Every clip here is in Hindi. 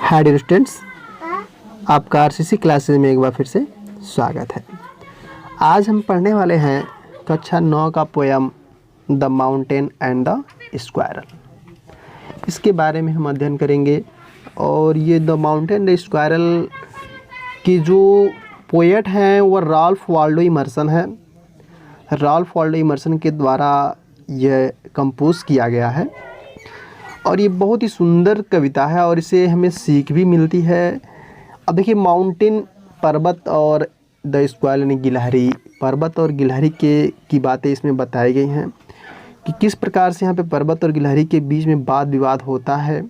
हाय डियर स्टूडेंट्स, आपका आरसीसी क्लासेस में एक बार फिर से स्वागत है। आज हम पढ़ने वाले हैं कक्षा 9 का poem the mountain and the squirrel. इसके बारे में हम अध्ययन करेंगे। और ये द माउंटेन द स्क्वायरल की जो पोएट हैं वो राल्फ वाल्डो इमर्सन है। राल्फ वाल्डो इमर्सन के द्वारा यह कंपोज किया गया है और ये बहुत ही सुंदर कविता है और इसे हमें सीख भी मिलती है। अब देखिए, माउंटेन पर्वत और द स्क्वायरल यानी गिलहरी, पर्वत और गिलहरी की बातें इसमें बताई गई हैं कि किस प्रकार से यहाँ पे पर्वत और गिलहरी के बीच में वाद विवाद होता है,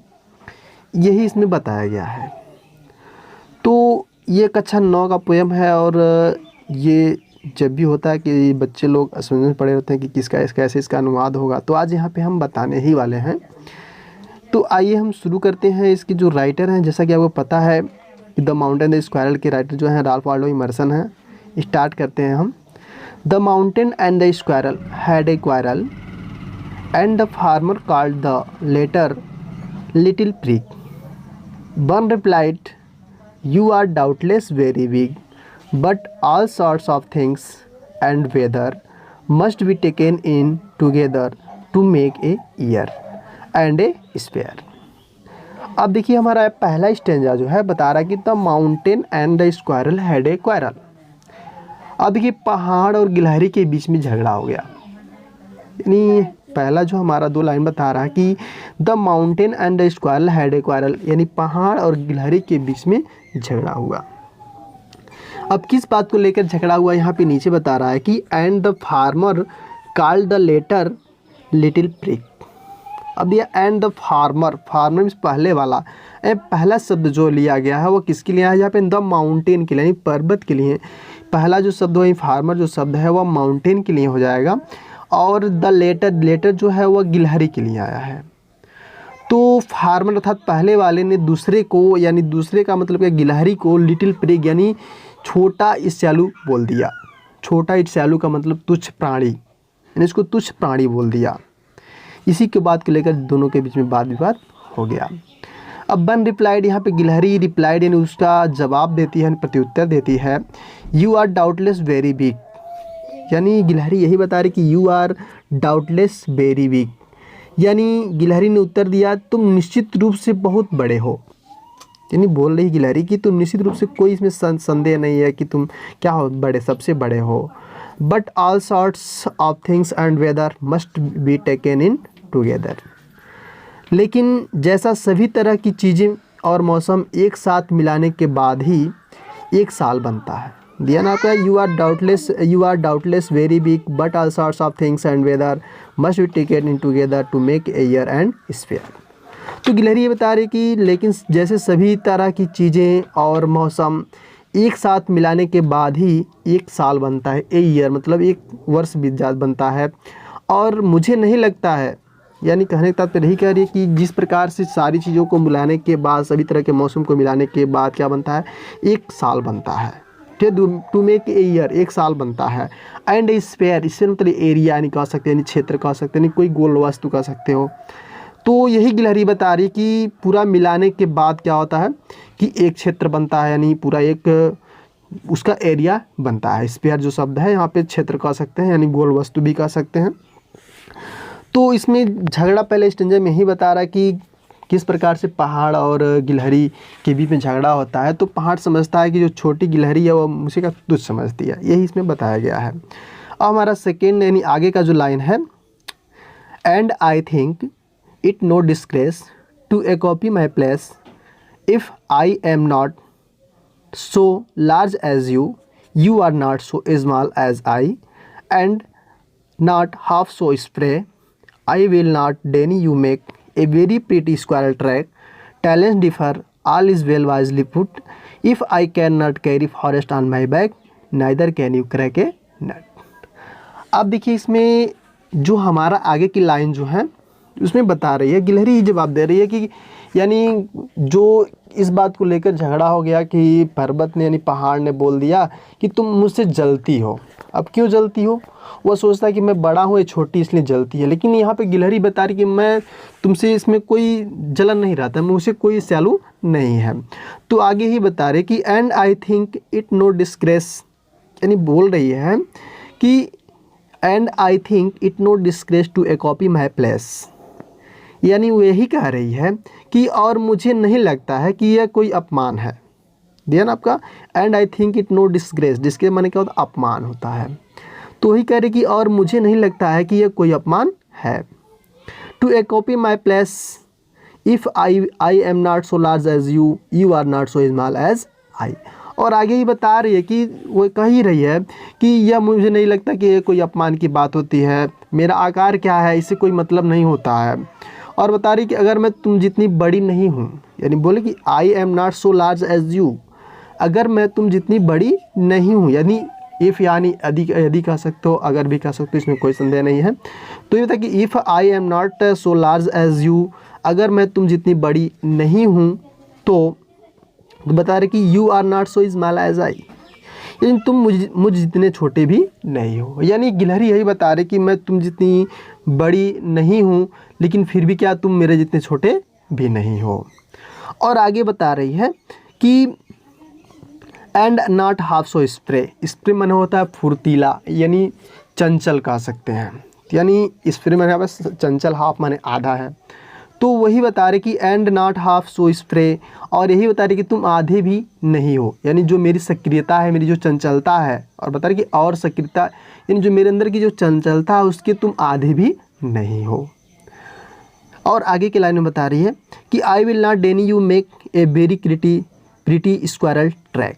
यही इसमें बताया गया है। तो ये कक्षा 9 का पोयम है और ये जब भी होता है कि बच्चे लोग असमंजस में पड़े होते हैं कि किसका कैसे इसका अनुवाद होगा, तो आज यहाँ पे हम बताने ही वाले हैं। तो आइए हम शुरू करते हैं। इसके जो राइटर हैं, जैसा कि आपको पता है कि द माउंटेन द स्क्वायरल के राइटर जो हैं राल्फ वाल्डो इमर्सन हैं। स्टार्ट करते हैं हम। The mountain and the squirrel had a quarrel and the farmer called the letter little prig. One replied, you are doubtless very big, but all sorts of things and weather must be taken in together to make a year and a sphere. अब देखिए, हमारा पहला स्टेंजा जो है बता रहा है कि the mountain and the squirrel had a quarrel. अब देखिए, पहाड़ और गिलहरी के बीच में झगड़ा हो गया। यानी पहला जो हमारा 2 लाइन बता रहा है कि the mountain and the squirrel had a quarrel, यानी पहाड़ और गिलहरी के बीच में झगड़ा हुआ। अब किस बात को लेकर झगड़ा हुआ, यहाँ पे नीचे बता रहा है कि and the farmer called the letter little prick. अब ये एंड द फार्मर मीन्स पहले वाला, पहला शब्द जो लिया गया है वो किसके लिए है, यहाँ पे द माउंटेन के लिए यानी पर्वत के लिए। पहला जो शब्द है फार्मर जो शब्द है वह माउंटेन के लिए हो जाएगा और द लेटर जो है वह गिलहरी के लिए आया है। तो फार्मर अर्थात पहले वाले ने दूसरे को, यानी दूसरे का मतलब है गिलहरी को लिटिल प्रिग यानी छोटा ईर्ष्यालु बोल दिया। छोटा ईर्ष्यालु का मतलब तुच्छ प्राणी, यानी इसको तुच्छ प्राणी बोल दिया। इसी के बात को लेकर दोनों के बीच में वाद विवाद हो गया। अब वन रिप्लाइड, यहाँ पे गिलहरी रिप्लाइड यानी उसका जवाब देती है, प्रत्युत्तर देती है, you are doubtless very big. यानी गिलहरी यही बता रही कि you are doubtless very big, यानी गिलहरी ने उत्तर दिया तुम निश्चित रूप से बहुत बड़े हो। यानी बोल रही गिलहरी कि तुम निश्चित रूप से, कोई इसमें संदेह नहीं है कि तुम क्या हो, बड़े, सबसे बड़े हो। But all sorts of things and weather must be taken in together. लेकिन जैसा सभी तरह की चीज़ें और मौसम एक साथ मिलाने के बाद ही एक साल बनता है। दिया ना आपका, you are doubtless very big, but all sorts of things and weather must be taken in together to make a year and spare. तो गिलहरी ये बता रही कि लेकिन जैसे सभी तरह की चीज़ें और मौसम एक साथ मिलाने के बाद ही एक साल बनता है। ए ईयर मतलब एक वर्ष बनता है। और मुझे नहीं लगता है, यानी कहने का तात्पर्य यही कह रही है कि जिस प्रकार से सारी चीज़ों को मिलाने के बाद, सभी तरह के मौसम को मिलाने के बाद क्या बनता है, एक साल बनता है। टू मेक ए ईयर, एक साल बनता है। एंड ए स्पेयर, इससे मतलब एरिया यानी कह सकते हैं, यानी क्षेत्र कह सकते हैं, यानी कोई गोल वस्तु कह सकते हो। तो यही गिलहरी बता रही कि पूरा मिलाने के बाद क्या होता है कि एक क्षेत्र बनता है, यानी पूरा एक उसका एरिया बनता है। स्पेयर जो शब्द है यहाँ पे क्षेत्र कह सकते हैं, यानी गोल वस्तु भी कह सकते हैं। तो इसमें झगड़ा पहले स्टेंजा में ही बता रहा है कि किस प्रकार से पहाड़ और गिलहरी के बीच में झगड़ा होता है। तो पहाड़ समझता है कि जो छोटी गिलहरी है वो उसी का तुच्छ समझती है, यही इसमें बताया गया है। अब हमारा सेकेंड यानी आगे का जो लाइन है, and I think it no disgrace to a copy my place if I am not so large as you are not so small as I, and not half so spray. I will not deny you make a very pretty squirrel track. Talents differ, all is well wisely put. If I cannot carry forest on my back, neither can you crack a nut. अब देखिए, इसमें जो हमारा आगे की लाइन जो है उसमें बता रही है, गिलहरी जवाब दे रही है कि यानी जो इस बात को लेकर झगड़ा हो गया कि पर्वत ने यानी पहाड़ ने बोल दिया कि तुम मुझसे जलती हो। अब क्यों जलती हो, वह सोचता है कि मैं बड़ा हूँ, ये छोटी इसलिए जलती है। लेकिन यहाँ पे गिलहरी बता रही कि मैं तुमसे इसमें कोई जलन नहीं रहता, मुझसे कोई स्यालू नहीं है। तो आगे ही बता रहे कि and I think it no disgrace, यानी बोल रही है कि and I think it no disgrace to a copy my place, यानी वो यही कह रही है कि और मुझे नहीं लगता है कि यह कोई अपमान है। दिया ना आपका, and I think it no disgrace, जिसके माने क्या होता है, अपमान होता है। तो वही कह रही कि और मुझे नहीं लगता है कि यह कोई अपमान है। To a copy my place if I am not so large as you, you are not so small as I. और आगे ही बता रही है कि वो कह ही रही है कि यह मुझे नहीं लगता कि ये कोई अपमान की बात होती है, मेरा आकार क्या है इससे कोई मतलब नहीं होता है। और बता रही कि अगर मैं तुम जितनी बड़ी नहीं हूँ, यानी बोले कि I am not so large as you, अगर मैं तुम जितनी बड़ी नहीं हूँ, यानी इफ़ यानी यदि कह सकते हो, अगर भी कह सकते हो, इसमें कोई संदेह नहीं है। तो ये बता कि if I am not so large as you, अगर मैं तुम जितनी बड़ी नहीं हूँ तो बता रहे कि you are not so small as I, यानी तुम मुझ जितने छोटे भी नहीं हो। यानी गिलहरी यही बता रहे कि मैं तुम जितनी बड़ी नहीं हूँ, लेकिन फिर भी क्या तुम मेरे जितने छोटे भी नहीं हो। और आगे बता रही है कि and not half so spray, spray माने होता है फुर्तीला, यानी चंचल कह सकते हैं, यानी स्प्रे माने यहाँ पर चंचल, हाफ माने आधा है। तो वही बता रहे कि and not half so spray, और यही बता रहे कि तुम आधे भी नहीं हो, यानी जो मेरी सक्रियता है, मेरी जो चंचलता है, और बता रहे कि और सक्रियता, यानी जो मेरे अंदर की जो चंचलता है उसके तुम आधे भी नहीं हो। और आगे की लाइन में बता रही है कि I will not deny you make a very pretty squirrel track.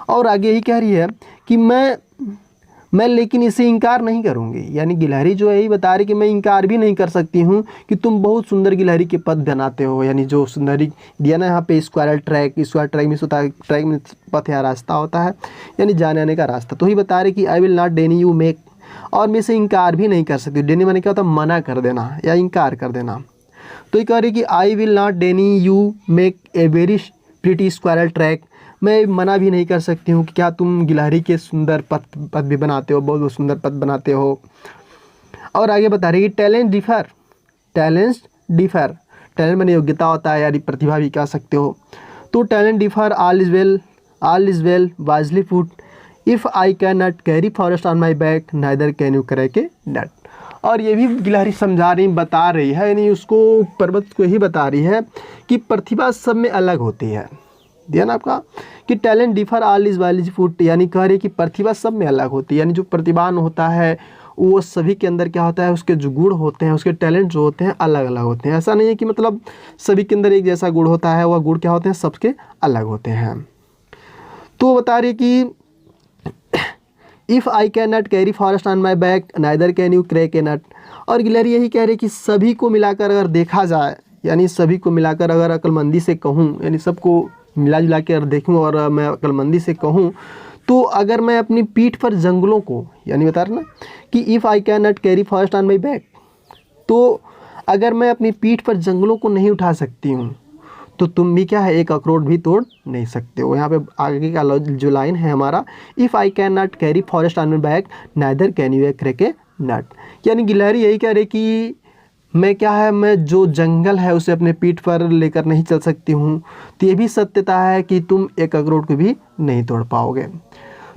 और आगे यही कह रही है कि मैं लेकिन इसे इनकार नहीं करूँगी, यानी गिलहरी जो है यही बता रही कि मैं इनकार भी नहीं कर सकती हूँ कि तुम बहुत सुंदर गिलहरी के पथ बनाते हो, यानी जो सुंदरी दिया ना यहाँ पे स्क्वायरल ट्रैक, स्क्वायर ट्रैक में होता है, ट्रैक में पथ या रास्ता होता है, यानी जाने आने का रास्ता। तो ही बता रहे कि I will not deny you make, और मैं इसे इनकार भी नहीं कर सकती। डेनी माने क्या होता है, मना कर देना या इनकार कर देना। तो ये कह रही कि I will not deny you make a very pretty squirrel track, मैं मना भी नहीं कर सकती हूँ कि क्या तुम गिलहरी के सुंदर पथ भी बनाते हो, बहुत सुंदर पथ बनाते हो। और आगे बता रही है कि टैलेंट डिफर, टैलेंट माने योग्यता होता है, यानी प्रतिभा भी कह सकते हो। तो talent differ, all is well wisely put, if I can not carry forest on my back neither can you crack a nut. और ये भी गिलहरी समझा रही, बता रही है, यानी उसको पर्वत को ही बता रही है कि प्रतिभा सब में अलग होती है। दिया ना आपका कि talent differ all is wise foot, यानी कह रही कि प्रतिभा सब में अलग होती है, यानी जो प्रतिभान होता है वो सभी के अंदर क्या होता है, उसके जो गुण होते हैं, उसके टैलेंट जो होते हैं अलग अलग होते हैं। ऐसा नहीं है कि मतलब सभी के अंदर एक जैसा गुण होता है, वह गुण क्या होते हैं, सबके अलग होते हैं। तो बता रही कि if I can not carry forest on my back neither can you crack a nut. और गिलहरी यही कह रही कि सभी को मिलाकर अगर देखा जाए, यानी सभी को मिलाकर अगर अक्लमंदी से कहूँ, यानी सबको मिला जुला के अगर देखूँ और मैं अक्लमंदी से कहूँ, तो अगर मैं अपनी पीठ पर जंगलों को, यानी बता रहा ना कि if I can not carry forest on my back, तो अगर मैं अपनी पीठ पर जंगलों को नहीं उठा सकती हूँ तो तुम भी क्या है, एक अखरोट भी तोड़ नहीं सकते हो। यहाँ पे आगे का जो लाइन है हमारा, if I can not carry forest on my back neither can you crack a nut, यानी गिलहरी यही कह रही कि मैं क्या है, मैं जो जंगल है उसे अपने पीठ पर लेकर नहीं चल सकती हूँ, तो ये भी सत्यता है कि तुम एक अखरोट को भी नहीं तोड़ पाओगे।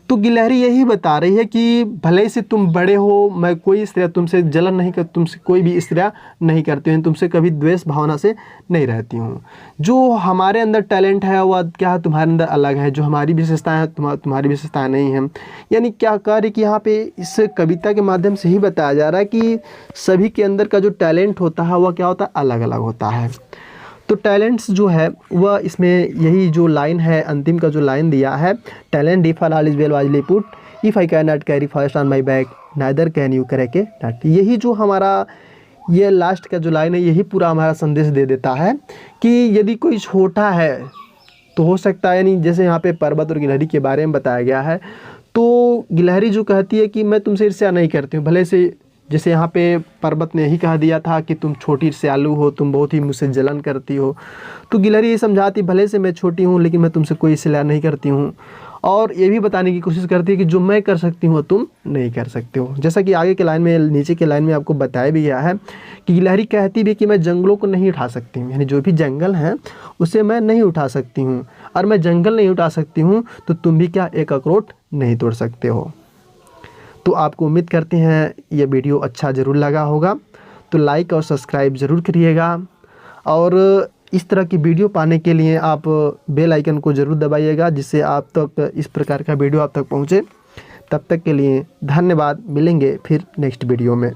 तो गिलहरी यही बता रही है कि भले ही से तुम बड़े हो, मैं कोई स्त्रियाँ तुमसे जलन नहीं कर, तुमसे कोई भी स्त्रियाँ नहीं करती हूँ, तुमसे कभी द्वेष भावना से नहीं रहती हूँ। जो हमारे अंदर टैलेंट है वह क्या तुम्हारे अंदर अलग है, जो हमारी विशेषताएँ हैं तुम्हारी विशेषताएँ नहीं हैं। यानी क्या कह रही कि यहाँ पे इस कविता के माध्यम से ही बताया जा रहा है कि सभी के अंदर का जो टैलेंट होता है वह क्या होता है, अलग अलग होता है। तो टैलेंट्स जो है वह इसमें यही जो लाइन है, अंतिम का जो लाइन दिया है, talent differ all is well wisely put, if I can not carry forest on my back neither can you crack a nut. यही जो हमारा ये लास्ट का जो लाइन है, यही पूरा हमारा संदेश दे देता है कि यदि कोई छोटा है तो हो सकता है, यानी जैसे यहाँ पे पर्वत और गिलहरी के बारे में बताया गया है, तो गिलहरी जो कहती है कि मैं तुमसे ईर्ष्या नहीं करती हूँ, भले से जैसे यहाँ पे पर्वत ने यही कह दिया था कि तुम छोटी ईर्ष्यालु हो, तुम बहुत ही मुझसे जलन करती हो, तो गिलहरी ये समझाती भले से मैं छोटी हूँ लेकिन मैं तुमसे कोई ईर्ष्या नहीं करती हूँ। और ये भी बताने की कोशिश करती है कि जो मैं कर सकती हूँ तुम नहीं कर सकते हो। जैसा कि आगे के लाइन में, नीचे के लाइन में आपको बताया भी गया है कि गिलहरी कहती भी कि मैं जंगलों को नहीं उठा सकती हूँ, यानी जो भी जंगल हैं उसे मैं नहीं उठा सकती हूँ, और मैं जंगल नहीं उठा सकती हूँ तो तुम भी क्या एक अखरोट नहीं तोड़ सकते हो। तो आपको उम्मीद करते हैं ये वीडियो अच्छा ज़रूर लगा होगा, तो लाइक और सब्सक्राइब ज़रूर करिएगा, और इस तरह की वीडियो पाने के लिए आप बेल आइकन को ज़रूर दबाइएगा, जिससे आप तक इस प्रकार का वीडियो आप तक पहुँचे। तब तक के लिए धन्यवाद, मिलेंगे फिर नेक्स्ट वीडियो में।